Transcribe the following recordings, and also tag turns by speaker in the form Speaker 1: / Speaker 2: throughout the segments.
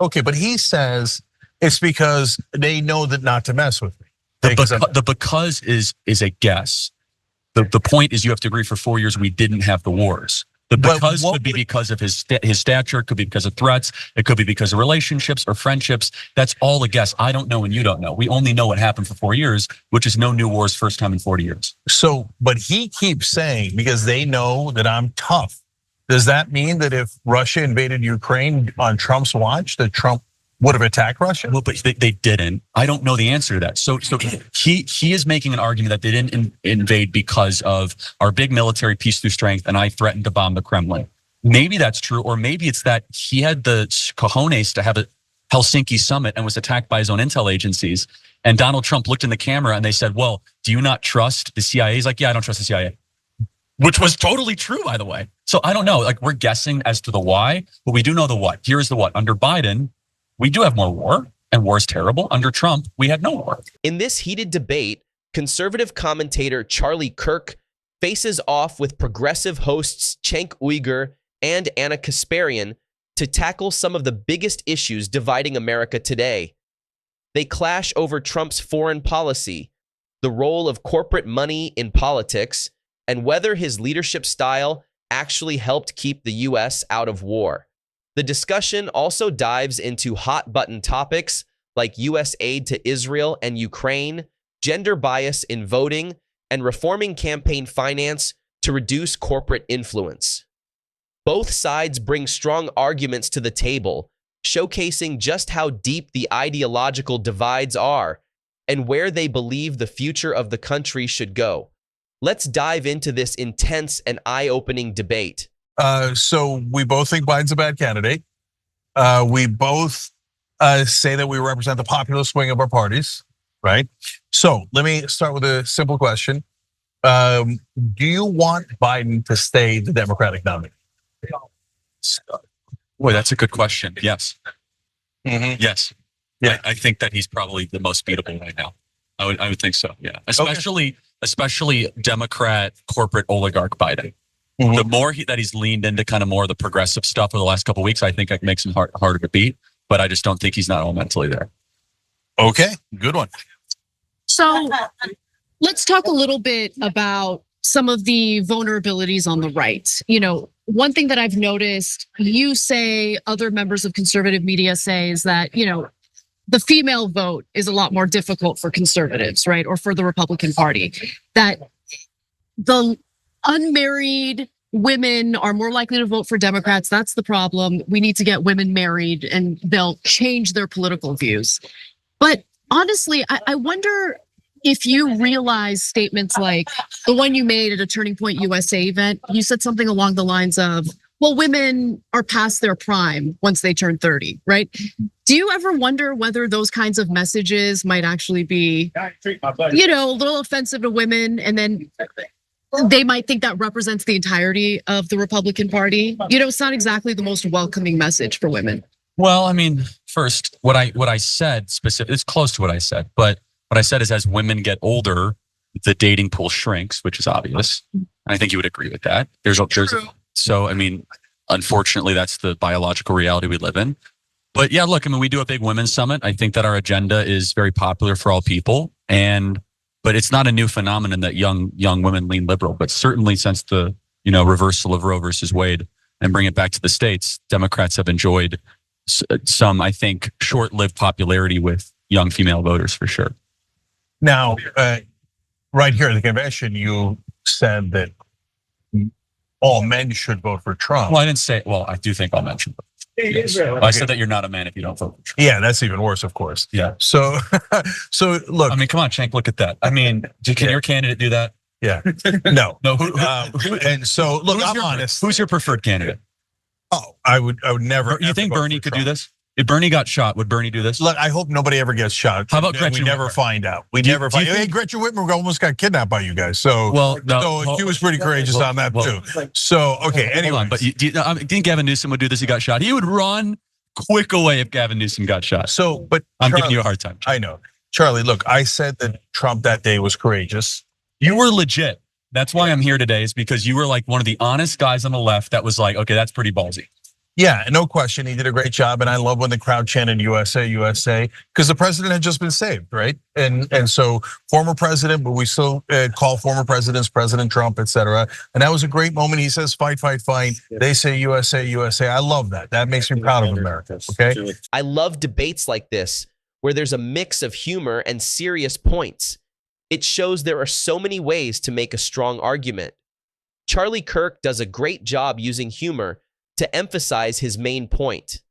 Speaker 1: Okay, but he says it's because they know that not to mess with me.
Speaker 2: The because is a guess. The point is you have to agree for 4 years we didn't have the wars. The because could be because of his stature, it could be because of threats, it could be because of relationships or friendships. That's all a guess. I don't know and you don't know. We only know what happened for 4 years, which is no new wars, first time in 40 years.
Speaker 1: So, but he keeps saying, because they know that I'm tough. Does that mean that if Russia invaded Ukraine on Trump's watch, that Trump would have attacked Russia?
Speaker 2: Well, but they didn't. I don't know the answer to that. So he is making an argument that they didn't invade because of our big military peace through strength, and I threatened to bomb the Kremlin. Maybe that's true, or maybe it's that he had the cojones to have a Helsinki summit and was attacked by his own intel agencies. And Donald Trump looked in the camera and they said, "Well, do you not trust the CIA?" He's like, "Yeah, I don't trust the CIA." Which was totally true, by the way. So I don't know. Like, we're guessing as to the why, but we do know the what. Here's the what. Under Biden, we do have more war, and war is terrible. Under Trump, we had no war.
Speaker 3: In this heated debate, conservative commentator Charlie Kirk faces off with progressive hosts Cenk Uygur and Ana Kasparian to tackle some of the biggest issues dividing America today. They clash over Trump's foreign policy, the role of corporate money in politics, and whether his leadership style actually helped keep the U.S. out of war. The discussion also dives into hot-button topics like U.S. aid to Israel and Ukraine, gender bias in voting, and reforming campaign finance to reduce corporate influence. Both sides bring strong arguments to the table, showcasing just how deep the ideological divides are and where they believe the future of the country should go. Let's dive into this intense and eye-opening debate.
Speaker 1: So we both think Biden's a bad candidate. We both say that we represent the populist wing of our parties, right? So let me start with a simple question. Do you want Biden to stay the Democratic nominee?
Speaker 2: Boy, that's a good question. Yes.
Speaker 1: Mm-hmm.
Speaker 2: Yes. Yeah. I think that he's probably the most beatable right now. I would think so. Yeah. Especially Democrat corporate oligarch Biden. Mm-hmm. The more that he's leaned into kind of more of the progressive stuff over the last couple of weeks, I think it makes him harder to beat. But I just don't think he's not all mentally there.
Speaker 1: Okay, good one.
Speaker 4: So let's talk a little bit about some of the vulnerabilities on the right. You know, one thing that I've noticed you say, other members of conservative media say, is that, you know, the female vote is a lot more difficult for conservatives, right? Or for the Republican Party. That the unmarried women are more likely to vote for Democrats. That's the problem. We need to get women married and they'll change their political views. But honestly, I wonder if you realize statements like the one you made at a Turning Point USA event. You said something along the lines of, well, women are past their prime once they turn 30, right? Do you ever wonder whether those kinds of messages might actually be, you know, a little offensive to women, and then they might think that represents the entirety of the Republican Party? You know, it's not exactly the most welcoming message for women.
Speaker 2: Well, I mean, first, what I said specific, it's close to what I said, but what I said is as women get older, the dating pool shrinks, which is obvious. And I think you would agree with that. So, I mean, unfortunately, that's the biological reality we live in. But yeah, look, I mean, we do a big women's summit. I think that our agenda is very popular for all people. But it's not a new phenomenon that young women lean liberal. But certainly since the, you know, reversal of Roe versus Wade and bring it back to the States, Democrats have enjoyed some, I think, short-lived popularity with young female voters for sure.
Speaker 1: Now, right here at the convention, you said that all men should vote for Trump.
Speaker 2: Well, I didn't say, well, I do think all men should vote. Yes. Well, I said that you're not a man if you don't vote for Trump.
Speaker 1: Yeah, that's even worse, of course.
Speaker 2: Yeah.
Speaker 1: So look.
Speaker 2: I mean, come on, Cenk, look at that. I mean, can your candidate do that?
Speaker 1: Yeah. No.
Speaker 2: Who,
Speaker 1: and so look, I'm honest.
Speaker 2: Who's your preferred candidate?
Speaker 1: Oh, I would never.
Speaker 2: You think Bernie could do this? If Bernie got shot, would Bernie do this?
Speaker 1: Look, I hope nobody ever gets shot.
Speaker 2: How about Gretchen?
Speaker 1: We never find out. We never find out. Hey, Gretchen Whitmer almost got kidnapped by you guys. So, she was pretty courageous on that too. So, okay. Anyway,
Speaker 2: but do you think Gavin Newsom would do this? He got shot. He would run quick away if Gavin Newsom got shot.
Speaker 1: So, but
Speaker 2: I'm giving you a hard time.
Speaker 1: I know, Charlie. Look, I said that Trump that day was courageous.
Speaker 2: You were legit. That's why I'm here today. Is because you were like one of the honest guys on the left that was like, okay, that's pretty ballsy.
Speaker 1: Yeah, no question. He did a great job. And I love when the crowd chanted USA, USA, because the president had just been saved, right? And so former president, but we still call former presidents President Trump, et cetera. And that was a great moment. He says, fight, fight, fight. They say USA, USA. I love that. That makes me proud of America, okay?
Speaker 3: I love debates like this, where there's a mix of humor and serious points. It shows there are so many ways to make a strong argument. Charlie Kirk does a great job using humor to emphasize his main point.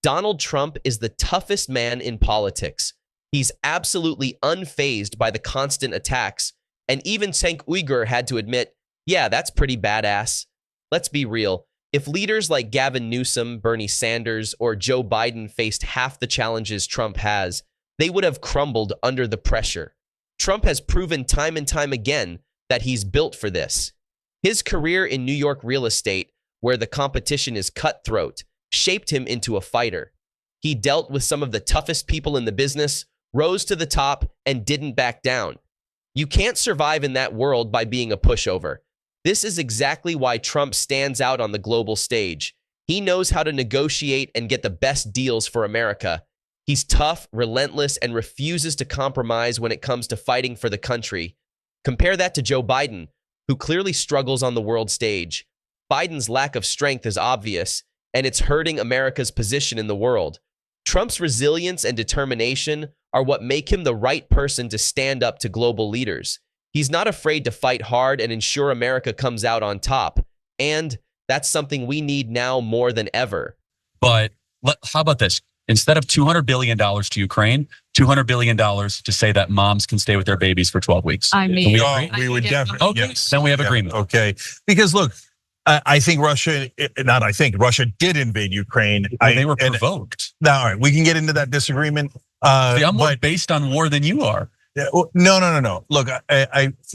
Speaker 3: Donald Trump is the toughest man in politics. He's absolutely unfazed by the constant attacks, and even Cenk Uygur had to admit, yeah, that's pretty badass. Let's be real. If leaders like Gavin Newsom, Bernie Sanders, or Joe Biden faced half the challenges Trump has, they would have crumbled under the pressure. Trump has proven time and time again that he's built for this. His career in New York real estate, where the competition is cutthroat, shaped him into a fighter. He dealt with some of the toughest people in the business, rose to the top, and didn't back down. You can't survive in that world by being a pushover. This is exactly why Trump stands out on the global stage. He knows how to negotiate and get the best deals for America. He's tough, relentless, and refuses to compromise when it comes to fighting for the country. Compare that to Joe Biden, who clearly struggles on the world stage. Biden's lack of strength is obvious, and it's hurting America's position in the world. Trump's resilience and determination are what make him the right person to stand up to global leaders. He's not afraid to fight hard and ensure America comes out on top. And that's something we need now more than ever.
Speaker 2: But how about this? Instead of $200 billion to Ukraine, $200 billion to say that moms can stay with their babies for 12 weeks.
Speaker 4: I mean,
Speaker 1: we would definitely.
Speaker 2: Okay,
Speaker 1: Yes.
Speaker 2: then we have agreement.
Speaker 1: Okay, because look, I think Russia, Russia did invade Ukraine.
Speaker 2: They were provoked.
Speaker 1: Now, all right, we can get into that disagreement.
Speaker 2: See, I'm more based on war than you are.
Speaker 1: No. Look,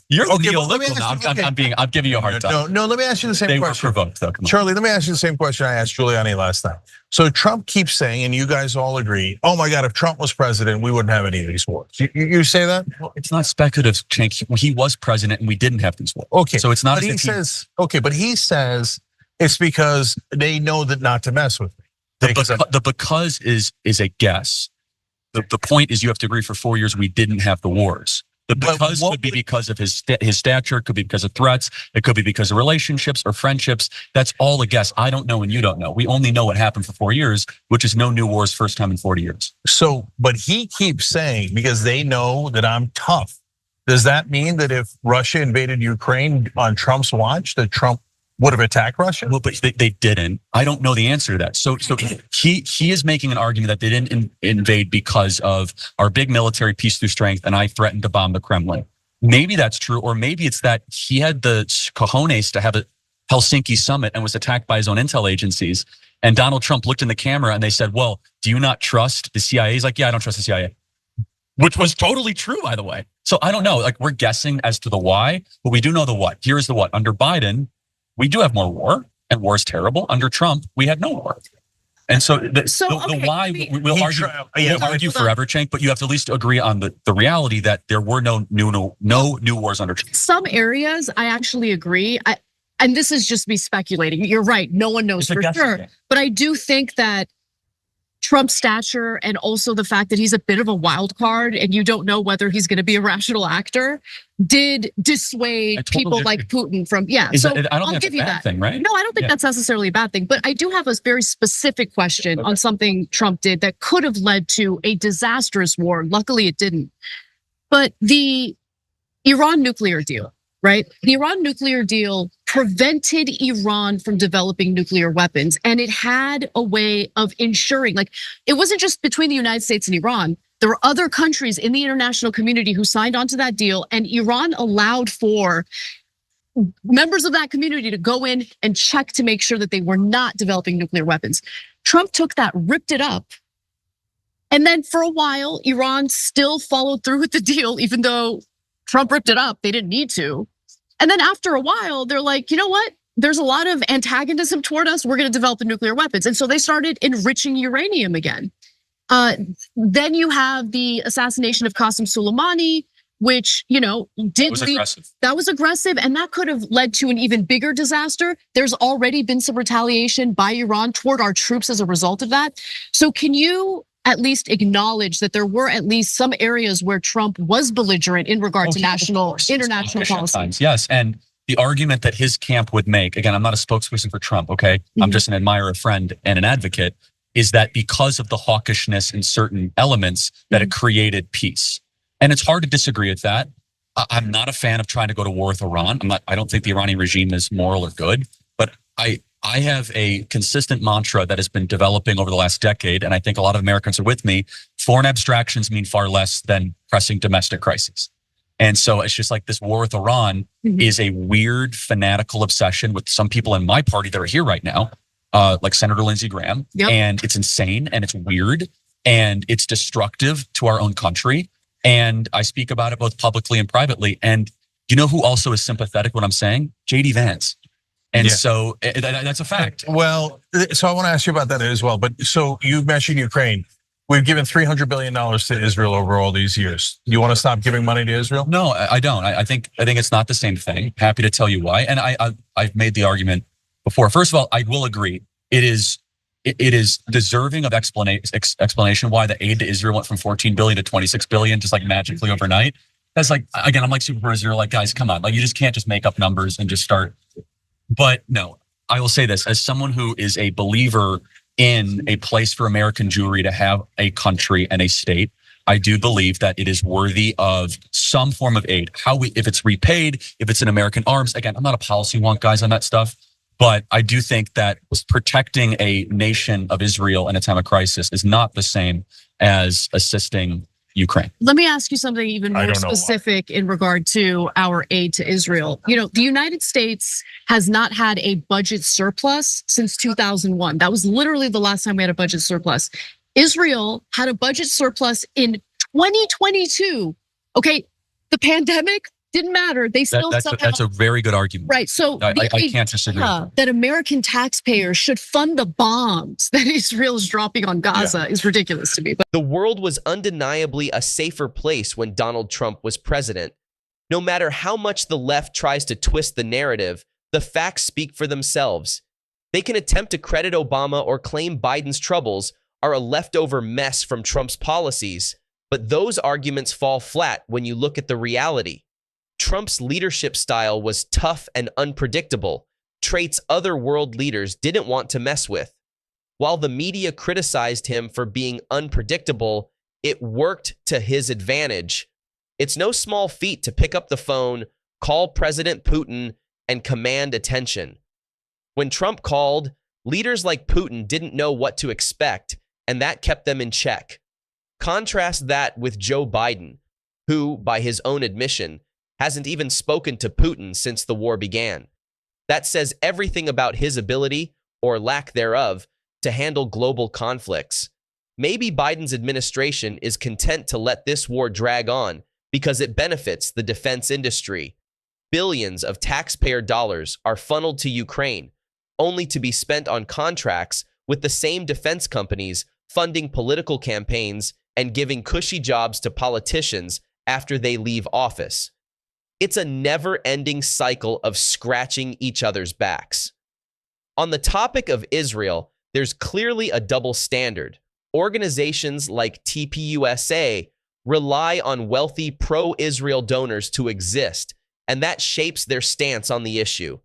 Speaker 2: You're
Speaker 1: okay, well, let me
Speaker 2: neoliberal.
Speaker 1: ask
Speaker 2: No,
Speaker 1: you-
Speaker 2: I'm giving you a hard time.
Speaker 1: No, let me ask you the same
Speaker 2: They were
Speaker 1: question.
Speaker 2: provoked, though. Come on.
Speaker 1: Charlie, let me ask you the same question I asked Giuliani last time. So Trump keeps saying, and you guys all agree, oh my God, if Trump was president, we wouldn't have any of these wars. You say that?
Speaker 2: Well, it's not speculative, Cenk. He was president and we didn't have these wars.
Speaker 1: Okay.
Speaker 2: So it's not
Speaker 1: But
Speaker 2: as
Speaker 1: he
Speaker 2: if
Speaker 1: says, okay, but he says it's because they know that not to mess with me.
Speaker 2: the because is a guess. The point is you have to agree for 4 years we didn't have the wars. The
Speaker 1: But
Speaker 2: because
Speaker 1: what
Speaker 2: could be
Speaker 1: would-
Speaker 2: because of his stature, it could be because of threats, it could be because of relationships or friendships. That's all a guess. I don't know and you don't know. We only know what happened for 4 years, which is no new wars, first time in 40 years.
Speaker 1: So, but he keeps saying, because they know that I'm tough. Does that mean that if Russia invaded Ukraine on Trump's watch, that Trump would have attacked Russia?
Speaker 2: Well, but they didn't. I don't know the answer to that. So he is making an argument that they didn't invade because of our big military peace through strength, and I threatened to bomb the Kremlin. Maybe that's true, or maybe it's that he had the cojones to have a Helsinki summit and was attacked by his own intel agencies. And Donald Trump looked in the camera and they said, "Well, do you not trust the CIA?" He's like, "Yeah, I don't trust the CIA," which was totally true, by the way. So I don't know. Like we're guessing as to the why, but we do know the what. Here is the what. Under Biden, we do have more war, and war is terrible. Under Trump, we had no war. And so the why, we'll argue forever, Cenk, but you have to at least agree on the reality that there were no new wars under Trump.
Speaker 4: some areas I actually agree. And this is just me speculating. You're right. No one knows
Speaker 2: It's a
Speaker 4: for
Speaker 2: guessing
Speaker 4: sure.
Speaker 2: game.
Speaker 4: But I do think that Trump's stature and also the fact that he's a bit of a wild card and you don't know whether he's going to be a rational actor did dissuade
Speaker 2: totally
Speaker 4: people
Speaker 2: agree.
Speaker 4: like Putin from, yeah.
Speaker 2: Is
Speaker 4: So
Speaker 2: that- I don't
Speaker 4: I'll
Speaker 2: think
Speaker 4: give
Speaker 2: that's a
Speaker 4: you
Speaker 2: bad
Speaker 4: that.
Speaker 2: thing, right?
Speaker 4: No, I don't think
Speaker 2: Yeah.
Speaker 4: that's necessarily a bad thing. But I do have a very specific question on something Trump did that could have led to a disastrous war. Luckily, it didn't. But the Iran nuclear deal, right? The Iran nuclear deal prevented Iran from developing nuclear weapons. And it had a way of ensuring, like, it wasn't just between the United States and Iran. There were other countries in the international community who signed onto that deal, and Iran allowed for members of that community to go in and check to make sure that they were not developing nuclear weapons. Trump took that, ripped it up. And then for a while, Iran still followed through with the deal, even though Trump ripped it up. They didn't need to. And then after a while, they're like, you know what? There's a lot of antagonism toward us. We're going to develop the nuclear weapons. And so they started enriching uranium again. Then you have the assassination of Qasem Soleimani. which,
Speaker 2: It
Speaker 4: did
Speaker 2: was
Speaker 4: lead.
Speaker 2: aggressive.
Speaker 4: That was aggressive, and that could have led to an even bigger disaster. There's already been some retaliation by Iran toward our troops as a result of that. So can you at least acknowledge that there were at least some areas where Trump was belligerent in regard to international policy?
Speaker 2: Yes, and the argument that his camp would make, again, I'm not a spokesperson for Trump, okay? I'm just an admirer, a friend, and an advocate, is that because of the hawkishness in certain elements, that it created peace. And it's hard to disagree with that. I'm not a fan of trying to go to war with Iran. I don't think the Iranian regime is moral or good, but I have a consistent mantra that has been developing over the last decade, and I think a lot of Americans are with me. Foreign abstractions mean far less than pressing domestic crises. And so it's just like this war with Iran is a weird fanatical obsession with some people in my party that are here right now, like Senator Lindsey Graham.
Speaker 4: Yep.
Speaker 2: And it's insane and it's weird and it's destructive to our own country. And I speak about it both publicly and privately. And you know who also is sympathetic when I'm saying? JD Vance. And so that's a fact.
Speaker 1: Well, so I want to ask you about that as well. But so you mentioned Ukraine. We've given $300 billion to Israel over all these years. You want to stop giving money to Israel?
Speaker 2: No, I don't. I think it's not the same thing. Happy to tell you why. And I've made the argument before. First of all, I will agree. It is deserving of explanation why the aid to Israel went from 14 billion to 26 billion just like magically overnight. That's like, again, I'm like super Israel, like, guys, come on. Like, you just can't just make up numbers and just start. But no, I will say this, as someone who is a believer in a place for American Jewry to have a country and a state, I do believe that it is worthy of some form of aid. If it's repaid, if it's in American arms, again, I'm not a policy wonk, guys, on that stuff. But I do think that protecting a nation of Israel in a time of crisis is not the same as assisting Ukraine.
Speaker 4: Let me ask you something even more specific in regard to our aid to Israel. The United States has not had a budget surplus since 2001. That was literally the last time we had a budget surplus. Israel had a budget surplus in 2022. Okay, the pandemic didn't matter. They still
Speaker 2: that's a very good argument.
Speaker 4: Right. So
Speaker 2: I can't disagree.
Speaker 4: That American taxpayers should fund the bombs that Israel is dropping on Gaza is ridiculous to me. But
Speaker 3: the world was undeniably a safer place when Donald Trump was president. No matter how much the left tries to twist the narrative, the facts speak for themselves. They can attempt to credit Obama or claim Biden's troubles are a leftover mess from Trump's policies, but those arguments fall flat when you look at the reality. Trump's leadership style was tough and unpredictable, traits other world leaders didn't want to mess with. While the media criticized him for being unpredictable, it worked to his advantage. It's no small feat to pick up the phone, call President Putin, and command attention. When Trump called, leaders like Putin didn't know what to expect, and that kept them in check. Contrast that with Joe Biden, who, by his own admission, hasn't even spoken to Putin since the war began. That says everything about his ability, or lack thereof, to handle global conflicts. Maybe Biden's administration is content to let this war drag on because it benefits the defense industry. Billions of taxpayer dollars are funneled to Ukraine, only to be spent on contracts with the same defense companies funding political campaigns and giving cushy jobs to politicians after they leave office. It's a never-ending cycle of scratching each other's backs. On the topic of Israel, there's clearly a double standard. Organizations like TPUSA rely on wealthy pro-Israel donors to exist, and that shapes their stance on the issue.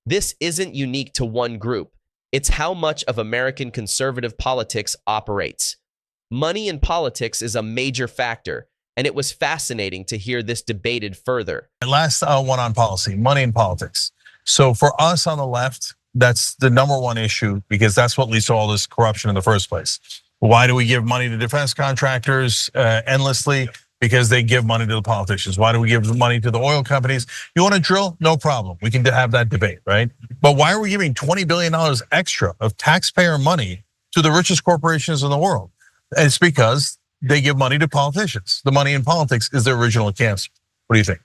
Speaker 3: This isn't unique to one group. It's how much of American conservative politics operates. Money in politics is a major factor, and it was fascinating to hear this debated further.
Speaker 1: Last one on policy, money in politics. So for us on the left, that's the number one issue because that's what leads to all this corruption in the first place. Why do we give money to defense contractors endlessly? Because they give money to the politicians. Why do we give money to the oil companies? You want to drill? No problem. We can have that debate, right? But why are we giving $20 billion extra of taxpayer money to the richest corporations in the world? And it's because they give money to politicians. The money in politics is the original cancer. What do you think?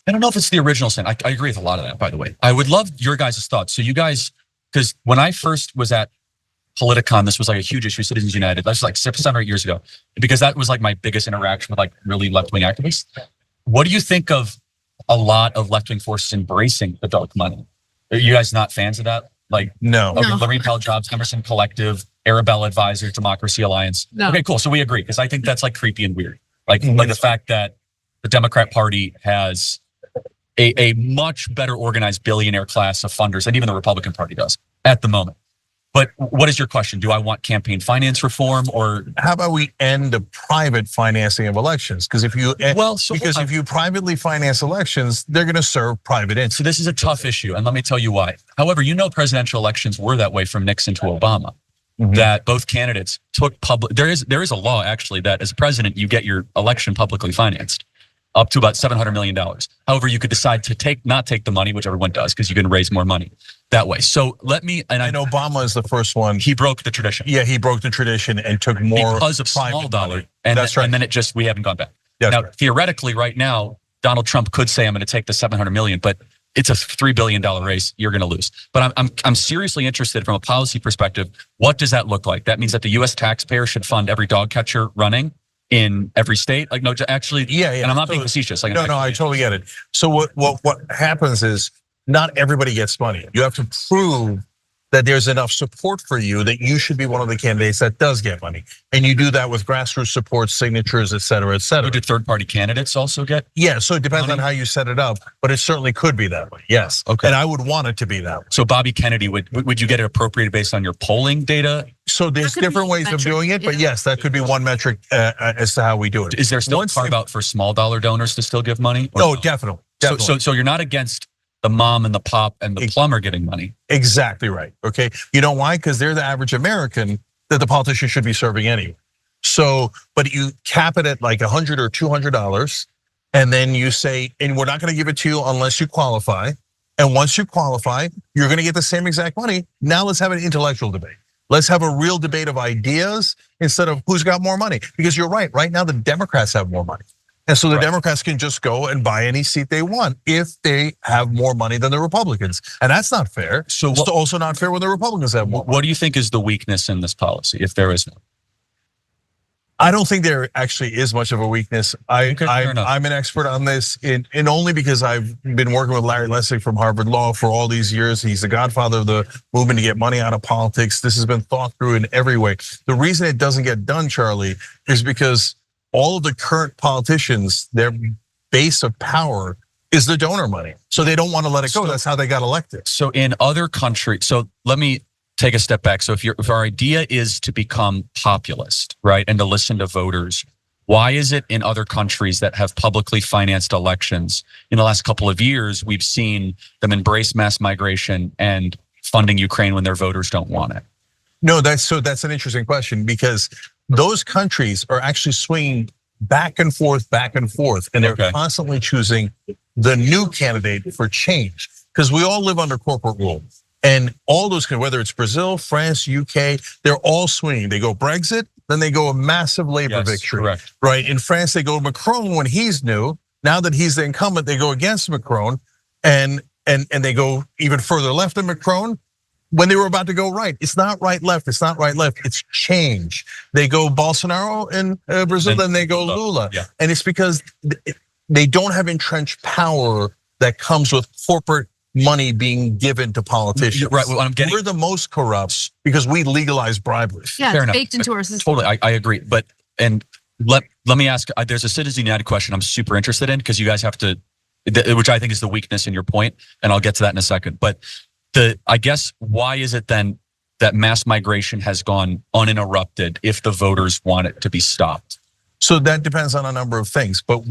Speaker 2: I don't know if it's the original sin. I agree with a lot of that, by the way. I would love your guys' thoughts. So you guys, because when I first was at Politicon, this was like a huge issue, Citizens United. That's like 7 or 8 years ago, because that was like my biggest interaction with like really left-wing activists. What do you think of a lot of left-wing forces embracing the dark money? Are you guys not fans of that? Like,
Speaker 1: No.
Speaker 2: okay,
Speaker 4: No.
Speaker 2: Lorraine Powell Jobs, Emerson Collective, Arabella Advisors, Democracy Alliance.
Speaker 4: No.
Speaker 2: Okay, cool. So we agree, because I think that's like creepy and weird. Like,
Speaker 1: Mhm.
Speaker 2: like the fact that the Democrat Party has a much better organized billionaire class of funders than even the Republican Party does at the moment. But what is your question? Do I want campaign finance reform, or
Speaker 1: How about we end the private financing of elections? Because if you if you privately finance elections, they're going to serve private interests.
Speaker 2: So this is a tough issue, and let me tell you why. However, presidential elections were that way from Nixon to Obama.
Speaker 1: Mhm.
Speaker 2: That both candidates took public. There is a law actually that as president you get your election publicly financed, up to about $700 million. However, you could decide to not take the money, which everyone does, because you can raise more money that way. So let me, and
Speaker 1: Obama is the first one.
Speaker 2: he broke the tradition.
Speaker 1: Yeah, he broke the tradition and took more
Speaker 2: Because of small
Speaker 1: private
Speaker 2: dollar.
Speaker 1: money.
Speaker 2: And
Speaker 1: That's right.
Speaker 2: And then we haven't gone back.
Speaker 1: That's
Speaker 2: now,
Speaker 1: right.
Speaker 2: theoretically, right now, Donald Trump could say, I'm going to take the $700 million, but it's a $3 billion race. You're going to lose. But I'm seriously interested from a policy perspective. What does that look like? That means that the U.S. taxpayer should fund every dog catcher running in every state. Like, no, actually,
Speaker 1: Yeah.
Speaker 2: And I'm not being facetious. Like,
Speaker 1: No, I totally get it. So what happens is not everybody gets money. You have to prove that there's enough support for you that you should be one of the candidates that does get money. And you do that with grassroots support, signatures, et cetera, et cetera.
Speaker 2: Did third-party candidates also get?
Speaker 1: Yeah, so it depends on how you set it up, but it certainly could be that way, yes.
Speaker 2: Okay.
Speaker 1: And I would want it to be that way.
Speaker 2: So Bobby Kennedy, would you get it appropriated based on your polling data?
Speaker 1: So there's
Speaker 4: That could
Speaker 1: different
Speaker 4: be a
Speaker 1: ways of
Speaker 4: metric,
Speaker 1: doing it, but
Speaker 4: yeah.
Speaker 1: yes, that could be one metric as to how we do it.
Speaker 2: Is there still a carve out for small dollar donors to still give money? or
Speaker 1: Oh,
Speaker 2: no?
Speaker 1: definitely.
Speaker 2: So you're not against the mom and the pop and the plumber getting money.
Speaker 1: Exactly right. Okay. You know why? Because they're the average American that the politician should be serving anyway. So, but you cap it at like $100 or $200, and then you say, and we're not going to give it to you unless you qualify. And once you qualify, you're going to get the same exact money. Now let's have an intellectual debate. Let's have a real debate of ideas instead of who's got more money. Because you're right. Right now, the Democrats have more money. And so the Democrats can just go and buy any seat they want if they have more money than the Republicans. And that's not fair.
Speaker 2: So
Speaker 1: it's also not fair when the Republicans have more money.
Speaker 2: What do you think is the weakness in this policy, if there is one?
Speaker 1: I don't think there actually is much of a weakness.
Speaker 2: Okay, fair enough.
Speaker 1: I'm an expert on this, and only because I've been working with Larry Lessig from Harvard Law for all these years. He's the godfather of the movement to get money out of politics. This has been thought through in every way. The reason it doesn't get done, Charlie, is because all of the current politicians, their base of power is the donor money. So they don't want to let it go. That's how they got elected.
Speaker 2: So in other countries, so let me take a step back. So if our idea is to become populist, right, and to listen to voters, why is it in other countries that have publicly financed elections in the last couple of years, we've seen them embrace mass migration and funding Ukraine when their voters don't want it?
Speaker 1: No, that's an interesting question, because those countries are actually swinging back and forth, and they're constantly choosing the new candidate for change, because we all live under corporate rule. And all those, whether it's Brazil, France, UK, they're all swinging. They go Brexit, then they go a massive labor victory.
Speaker 2: Correct.
Speaker 1: Right? In France, they go Macron when he's new. Now that he's the incumbent, they go against Macron, and they go even further left than Macron when they were about to go right. It's not right left. It's not right left. It's change. They go Bolsonaro in Brazil, then they go Lula, and it's because they don't have entrenched power that comes with corporate money being given to politicians.
Speaker 2: Right. Well,
Speaker 1: we're the most corrupt because we legalize bribery.
Speaker 4: Yeah,
Speaker 2: Fair
Speaker 4: it's
Speaker 2: enough.
Speaker 4: baked into our system.
Speaker 2: Totally, I agree. But let me ask. There's a Citizens United question I'm super interested in, because you guys have to, which I think is the weakness in your point, and I'll get to that in a second. But I guess why is it then that mass migration has gone uninterrupted if the voters want it to be stopped?
Speaker 1: So that depends on a number of things, but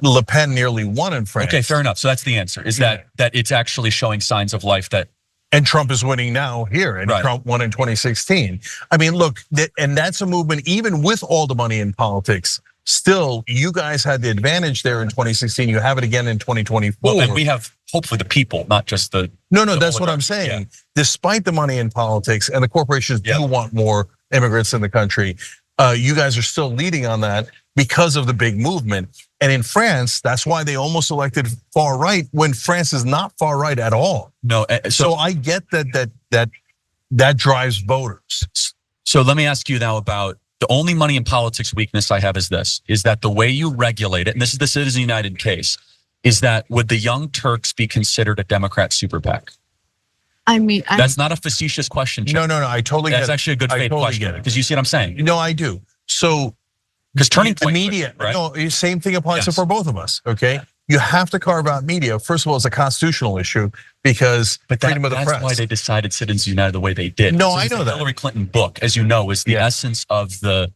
Speaker 1: Le Pen nearly won in France.
Speaker 2: Okay, fair enough. So that's the answer, is that it's actually showing signs of life that.
Speaker 1: And Trump is winning now here, and Trump won in 2016. I mean, look, and that's a movement, even with all the money in politics, still, you guys had the advantage there in 2016. You have it again in 2024.
Speaker 2: Well, and we have hopefully the people, not just the.
Speaker 1: No, that's what I'm saying. Yeah. Despite the money in politics, and the corporations do want more immigrants in the country, you guys are still leading on that because of the big movement. And in France, that's why they almost elected far right when France is not far right at all.
Speaker 2: No,
Speaker 1: so I get that drives voters.
Speaker 2: So let me ask you now about The only money in politics weakness I have is that the way you regulate it, and this is the Citizens United case, is that would the Young Turks be considered a Democrat super PAC?
Speaker 4: I mean,
Speaker 2: That's not a facetious question, Cenk.
Speaker 1: No, I totally get it.
Speaker 2: That's actually a good faith
Speaker 1: totally
Speaker 2: question,
Speaker 1: get it.
Speaker 2: because you see what I'm saying?
Speaker 1: No, I do. So
Speaker 2: Because turning
Speaker 1: the
Speaker 2: point,
Speaker 1: media,
Speaker 2: right?
Speaker 1: no, same thing applies
Speaker 2: Yes.
Speaker 1: for both of us, okay? You have to carve out media. First of all, it's a constitutional issue because freedom of the press.
Speaker 2: That's why they decided Citizens United the way they did.
Speaker 1: No,
Speaker 2: So
Speaker 1: I
Speaker 2: the
Speaker 1: know that.
Speaker 2: Hillary Clinton book, as you know, is the
Speaker 1: Yeah.
Speaker 2: essence of the.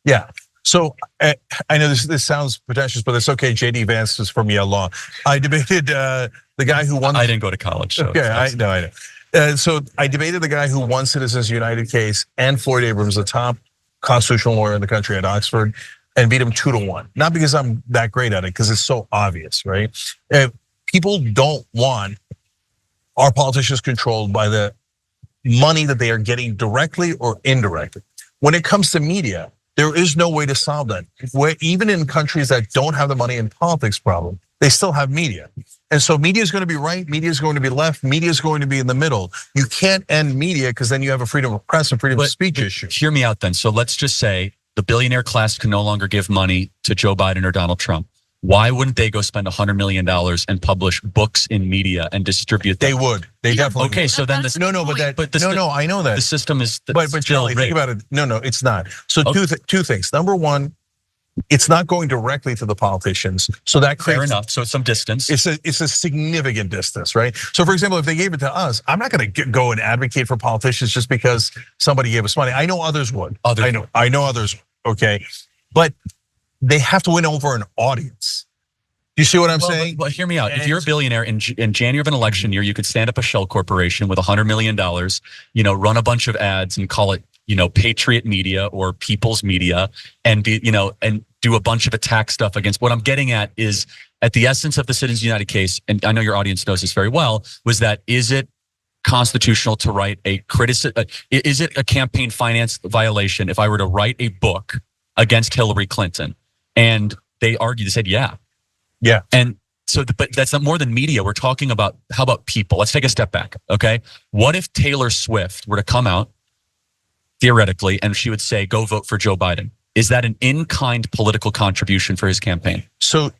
Speaker 1: Yeah. So I know this sounds pretentious, but it's okay. JD Vance is from Yale Law. I debated the guy who won.
Speaker 2: I didn't go to college. So
Speaker 1: Okay, I know. So I debated the guy who won Citizens United case and Floyd Abrams, the top constitutional lawyer in the country at Oxford, and beat him 2-1. Not because I'm that great at it, because it's so obvious, right? People don't want our politicians controlled by the money that they are getting directly or indirectly. When it comes to media, there is no way to solve that. Even in countries that don't have the money in politics problem, they still have media. And so media is going to be right, media is going to be left, media is going to be in the middle. You can't end media because then you have a freedom of press and freedom of speech issue.
Speaker 2: Hear me out then. So let's just say the billionaire class can no longer give money to Joe Biden or Donald Trump. Why wouldn't they go spend $100 million and publish books in media and distribute them?
Speaker 1: They would. They definitely
Speaker 2: Okay,
Speaker 1: would.
Speaker 2: so then
Speaker 4: That's
Speaker 2: the
Speaker 1: No, I know that.
Speaker 2: the system is
Speaker 1: But
Speaker 2: still
Speaker 1: Charlie, think
Speaker 2: rigged.
Speaker 1: about it. No, it's not. So
Speaker 2: Okay.
Speaker 1: two things. Number one, it's not going directly to the politicians. So that creates,
Speaker 2: Fair enough. So it's some distance.
Speaker 1: it's a significant distance, right? So for example, if they gave it to us, I'm not going to go and advocate for politicians just because somebody gave us money. I know others would. I know others would, okay? But they have to win over an audience. You see what I'm saying?
Speaker 2: Well, hear me out. If you're a billionaire in January of an election year, you could stand up a shell corporation with $100 million, run a bunch of ads and call it, Patriot Media or People's Media, and and do a bunch of attack stuff against. What I'm getting at is, at the essence of the Citizens United case, and I know your audience knows this very well, was that is it constitutional to write a criticism? Is it a campaign finance violation if I were to write a book against Hillary Clinton? And they argued, they said, yeah. And so, but that's not more than media. We're talking about, how about people? Let's take a step back, okay? What if Taylor Swift were to come out, theoretically, and she would say, go vote for Joe Biden? Is that an in-kind political contribution for his campaign?
Speaker 1: So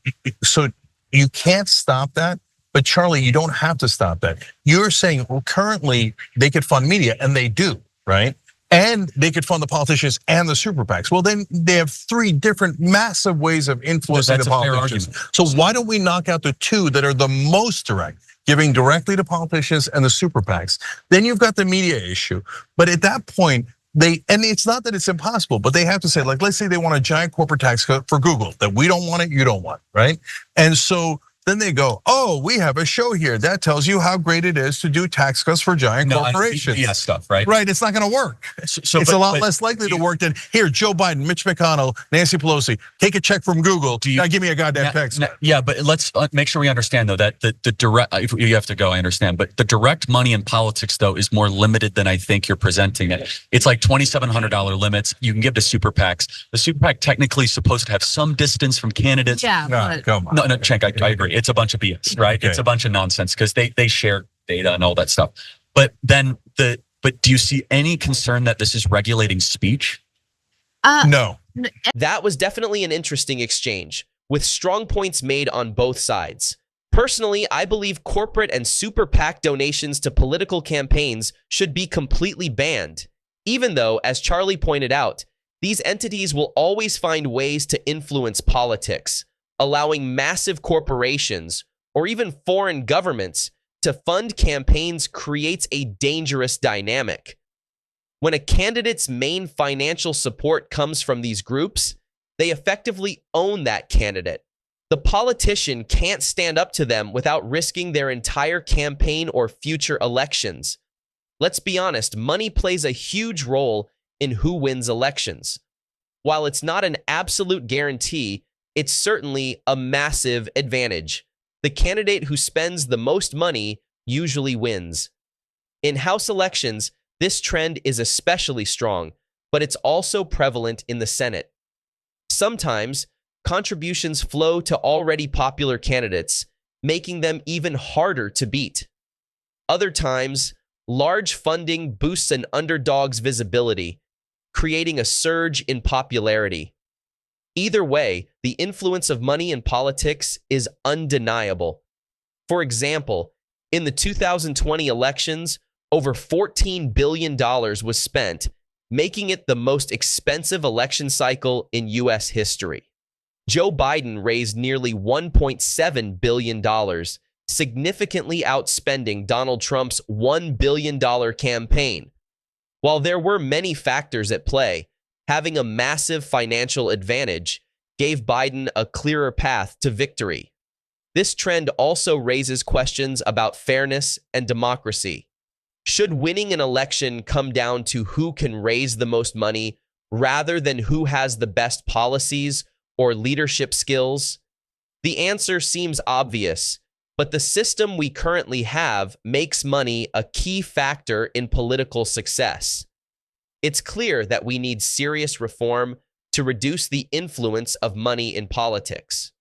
Speaker 1: you can't stop that. But Charlie, you don't have to stop that. You're saying, well, currently they could fund media, and they do, right? And they could fund the politicians and the super PACs. Well, then they have three different massive ways of influencing the politicians. So why don't we knock out the two that are the most direct, giving directly to politicians and the super PACs? Then you've got the media issue. But at that point, and it's not that it's impossible, but they have to say, like, let's say they want a giant corporate tax cut for Google that we don't want it, you don't want, right? And so then they go, oh, we have a show here that tells you how great it is to do tax cuts for giant corporations.
Speaker 2: Yeah, stuff, right?
Speaker 1: Right, it's not going to work. It's a lot less likely to work than, here, Joe Biden, Mitch McConnell, Nancy Pelosi, take a check from Google. Now give me a goddamn tax cut.
Speaker 2: Yeah, but let's make sure we understand, though, that the direct, if you have to go, I understand, but the direct money in politics, though, is more limited than I think you're presenting it. It's like $2,700 limits you can give to super PACs. The super PAC technically is supposed to have some distance from candidates.
Speaker 4: Yeah, but
Speaker 1: Come on.
Speaker 2: No, Cenk, I agree. It's a bunch of BS, right?
Speaker 1: Okay.
Speaker 2: It's a bunch of nonsense because they share data and all that stuff. But then but do you see any concern that this is regulating speech?
Speaker 1: No.
Speaker 3: That was definitely an interesting exchange, with strong points made on both sides. Personally, I believe corporate and super PAC donations to political campaigns should be completely banned, even though, as Charlie pointed out, these entities will always find ways to influence politics, allowing massive corporations or even foreign governments to fund campaigns creates a dangerous dynamic. When a candidate's main financial support comes from these groups, they effectively own that candidate. The politician can't stand up to them without risking their entire campaign or future elections. Let's be honest, money plays a huge role in who wins elections. While it's not an absolute guarantee, it's certainly a massive advantage. The candidate who spends the most money usually wins. In House elections, this trend is especially strong, but it's also prevalent in the Senate. Sometimes, contributions flow to already popular candidates, making them even harder to beat. Other times, large funding boosts an underdog's visibility, creating a surge in popularity. Either way, the influence of money in politics is undeniable. For example, in the 2020 elections, over $14 billion was spent, making it the most expensive election cycle in U.S. history. Joe Biden raised nearly $1.7 billion, significantly outspending Donald Trump's $1 billion campaign. While there were many factors at play, having a massive financial advantage gave Biden a clearer path to victory. This trend also raises questions about fairness and democracy. Should winning an election come down to who can raise the most money rather than who has the best policies or leadership skills? The answer seems obvious, but the system we currently have makes money a key factor in political success. It's clear that we need serious reform to reduce the influence of money in politics.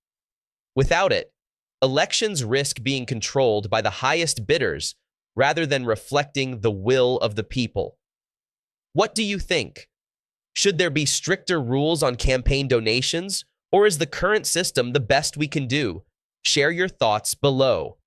Speaker 3: Without it, elections risk being controlled by the highest bidders rather than reflecting the will of the people. What do you think? Should there be stricter rules on campaign donations, or is the current system the best we can do? Share your thoughts below.